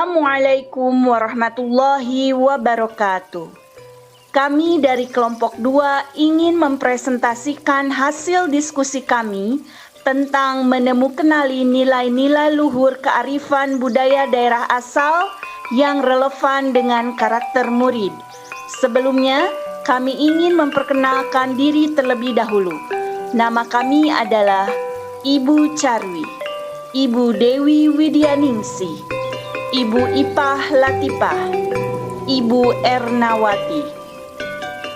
Assalamualaikum warahmatullahi wabarakatuh. Kami dari kelompok 2 ingin mempresentasikan hasil diskusi kami tentang mengenali nilai-nilai luhur kearifan budaya daerah asal yang relevan dengan karakter murid. Sebelumnya, kami ingin memperkenalkan diri terlebih dahulu. Nama kami adalah Ibu Charwi, Ibu Dewi Widyaningsi, Ibu Ipah Latifah, Ibu Ernawati.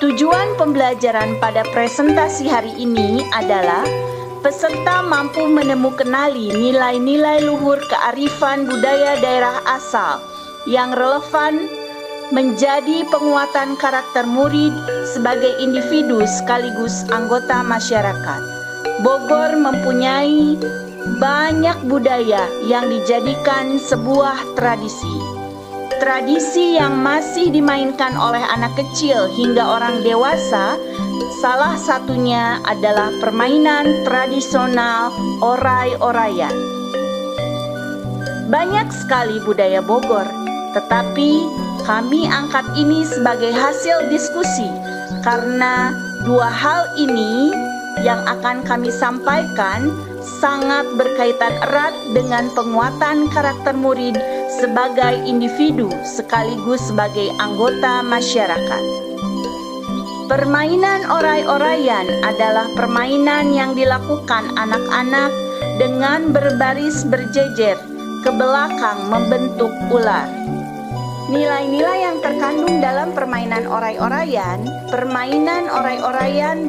Tujuan pembelajaran pada presentasi hari ini adalah peserta mampu mengenali nilai-nilai luhur kearifan budaya daerah asal yang relevan menjadi penguatan karakter murid sebagai individu sekaligus anggota masyarakat. Bogor mempunyai banyak budaya yang dijadikan sebuah tradisi. Tradisi yang masih dimainkan oleh anak kecil hingga orang dewasa, salah satunya adalah permainan tradisional orai-oraian. Banyak sekali budaya Bogor, tetapi kami angkat ini sebagai hasil diskusi karena dua hal ini yang akan kami sampaikan sangat berkaitan erat dengan penguatan karakter murid sebagai individu sekaligus sebagai anggota masyarakat. Permainan orai-oraian adalah permainan yang dilakukan anak-anak dengan berbaris berjejer ke belakang membentuk ular. Nilai-nilai yang terkandung dalam permainan orai-oraian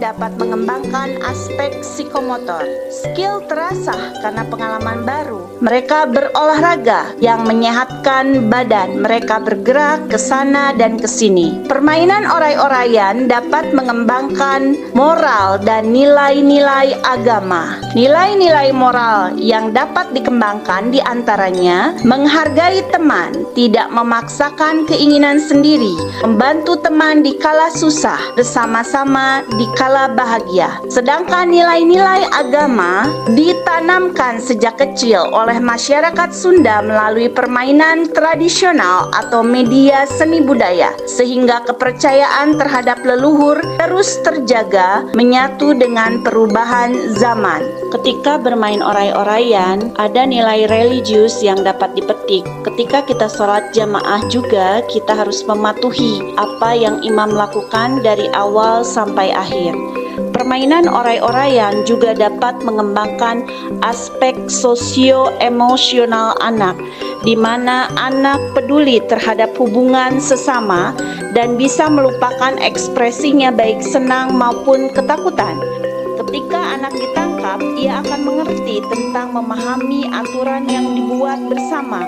dapat mengembangkan aspek psikomotor. Skill terasah karena pengalaman baru. Mereka berolahraga yang menyehatkan badan. Mereka bergerak ke sana dan ke sini. Permainan orai-oraian dapat mengembangkan moral dan nilai-nilai agama. Nilai-nilai moral yang dapat dikembangkan diantaranya menghargai teman, tidak memaksa keinginan sendiri, membantu teman di kala susah, bersama-sama di kala bahagia. Sedangkan nilai-nilai agama ditanamkan sejak kecil oleh masyarakat Sunda melalui permainan tradisional atau media seni budaya, sehingga kepercayaan terhadap leluhur terus terjaga menyatu dengan perubahan zaman. Ketika bermain orai-oraian, ada nilai religius yang dapat dipetik. Ketika kita sholat jamaah juga kita harus mematuhi apa yang imam lakukan dari awal sampai akhir. Permainan orai-oraian juga dapat mengembangkan aspek sosio-emosional anak, di mana anak peduli terhadap hubungan sesama dan bisa melupakan ekspresinya baik senang maupun ketakutan. Ketika anak ditangkap, ia akan mengerti tentang memahami aturan yang dibuat bersama,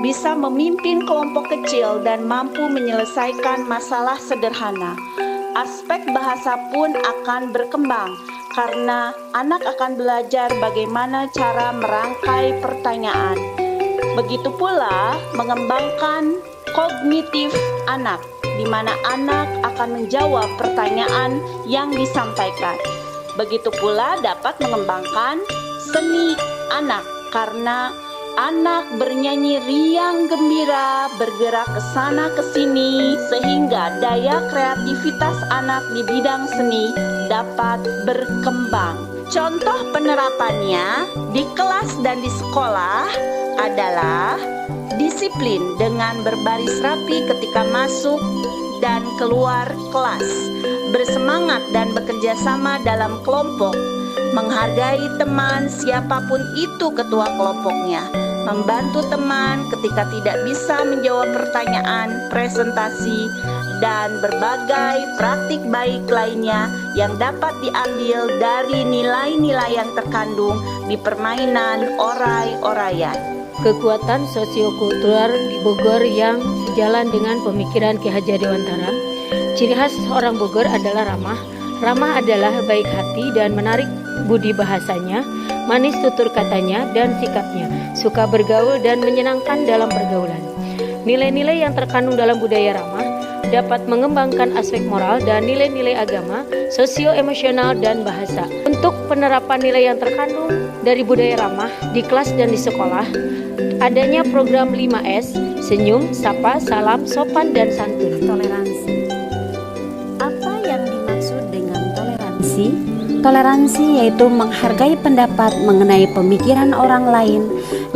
bisa memimpin kelompok kecil dan mampu menyelesaikan masalah sederhana. Aspek bahasa pun akan berkembang karena anak akan belajar bagaimana cara merangkai pertanyaan. Begitu pula mengembangkan kognitif anak, di mana anak akan menjawab pertanyaan yang disampaikan. Begitu pula dapat mengembangkan seni anak karena anak bernyanyi riang gembira, bergerak ke sana ke sini, sehingga daya kreativitas anak di bidang seni dapat berkembang. Contoh penerapannya di kelas dan di sekolah adalah disiplin dengan berbaris rapi ketika masuk dan keluar kelas, bersemangat dan bekerja sama dalam kelompok, menghargai teman siapapun itu ketua kelompoknya, membantu teman ketika tidak bisa menjawab pertanyaan, presentasi, dan berbagai praktik baik lainnya yang dapat diambil dari nilai-nilai yang terkandung di permainan orai-oraian. Kekuatan sosiokultural di Bogor yang sejalan dengan pemikiran Ki Hajar Dewantara. Ciri khas orang Bogor adalah ramah. Ramah adalah baik hati dan menarik budi bahasanya, manis tutur katanya dan sikapnya, suka bergaul dan menyenangkan dalam pergaulan. Nilai-nilai yang terkandung dalam budaya ramah dapat mengembangkan aspek moral dan nilai-nilai agama, sosio-emosional, dan bahasa. Untuk penerapan nilai yang terkandung dari budaya ramah di kelas dan di sekolah, Adanya program 5S, senyum, sapa, salam, sopan, dan santun. Toleransi. Apa yang dimaksud dengan toleransi? Toleransi yaitu menghargai pendapat mengenai pemikiran orang lain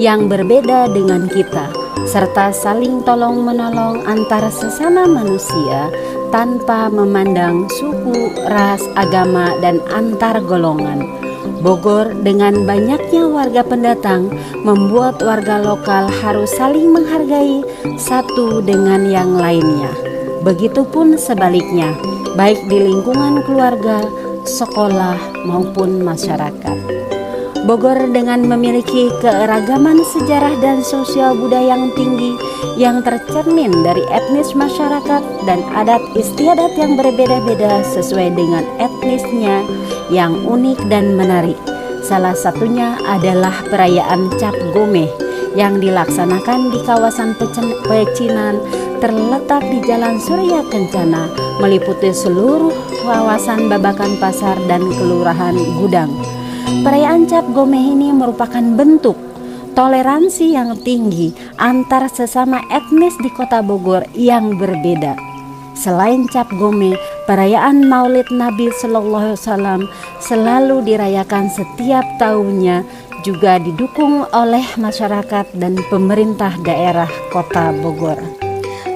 yang berbeda dengan kita, serta saling tolong-menolong antar sesama manusia tanpa memandang suku, ras, agama, dan antar golongan. Bogor dengan banyaknya warga pendatang membuat warga lokal harus saling menghargai satu dengan yang lainnya. Begitupun sebaliknya, baik di lingkungan keluarga, sekolah, maupun masyarakat. Bogor dengan memiliki keragaman sejarah dan sosial budaya yang tinggi yang tercermin dari etnis masyarakat dan adat istiadat yang berbeda-beda sesuai dengan etnisnya yang unik dan menarik. Salah satunya adalah perayaan Cap Gomeh yang dilaksanakan di kawasan Pecinan terletak di Jalan Surya Kencana, meliputi seluruh kawasan Babakan Pasar dan Kelurahan Gudang. Perayaan Cap Gomeh ini merupakan bentuk toleransi yang tinggi antar sesama etnis di Kota Bogor yang berbeda. Selain Cap Gomeh, perayaan Maulid Nabi Sallallahu Alaihi Wasallam selalu dirayakan setiap tahunnya, juga didukung oleh masyarakat dan pemerintah daerah Kota Bogor.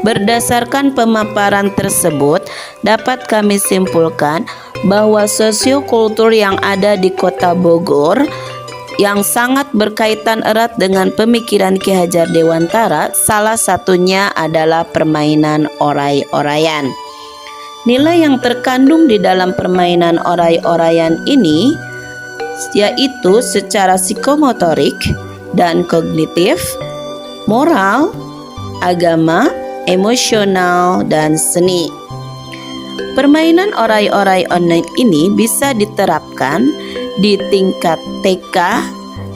Berdasarkan pemaparan tersebut, dapat kami simpulkan bahwa sosiokultur yang ada di Kota Bogor yang sangat berkaitan erat dengan pemikiran Ki Hajar Dewantara, salah satunya adalah permainan oray-orayan. Nilai yang terkandung di dalam permainan oray-orayan ini yaitu secara psikomotorik dan kognitif, moral, agama, emosional, dan seni. Permainan oray-oray online ini bisa diterapkan di tingkat TK,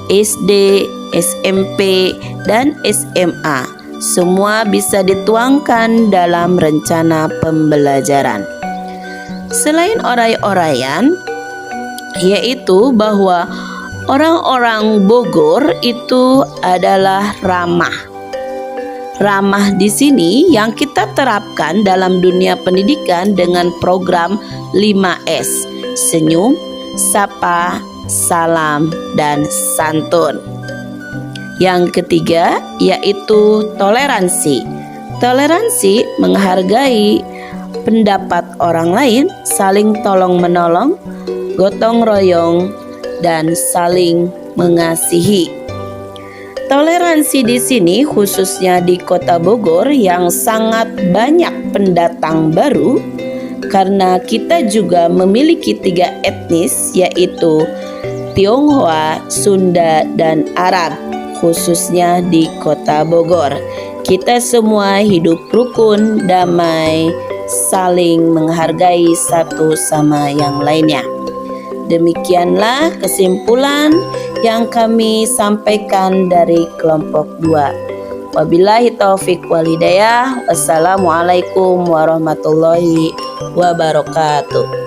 SD, SMP, dan SMA. Semua bisa dituangkan dalam rencana pembelajaran. Selain oray-orayan, yaitu bahwa orang-orang Bogor itu adalah ramah. Ramah di sini yang kita terapkan dalam dunia pendidikan dengan program 5S, senyum, sapa, salam, dan santun. Yang ketiga yaitu toleransi. Toleransi menghargai pendapat orang lain, saling tolong-menolong, gotong royong, dan saling mengasihi. Toleransi di sini khususnya di Kota Bogor yang sangat banyak pendatang baru, karena kita juga memiliki 3 etnis yaitu Tionghoa, Sunda, dan Arab, khususnya di Kota Bogor. Kita semua hidup rukun, damai, saling menghargai satu sama yang lainnya. Demikianlah kesimpulan yang kami sampaikan dari kelompok 2. Wabillahi taufik wal hidayah. Wassalamualaikum warahmatullahi wabarakatuh.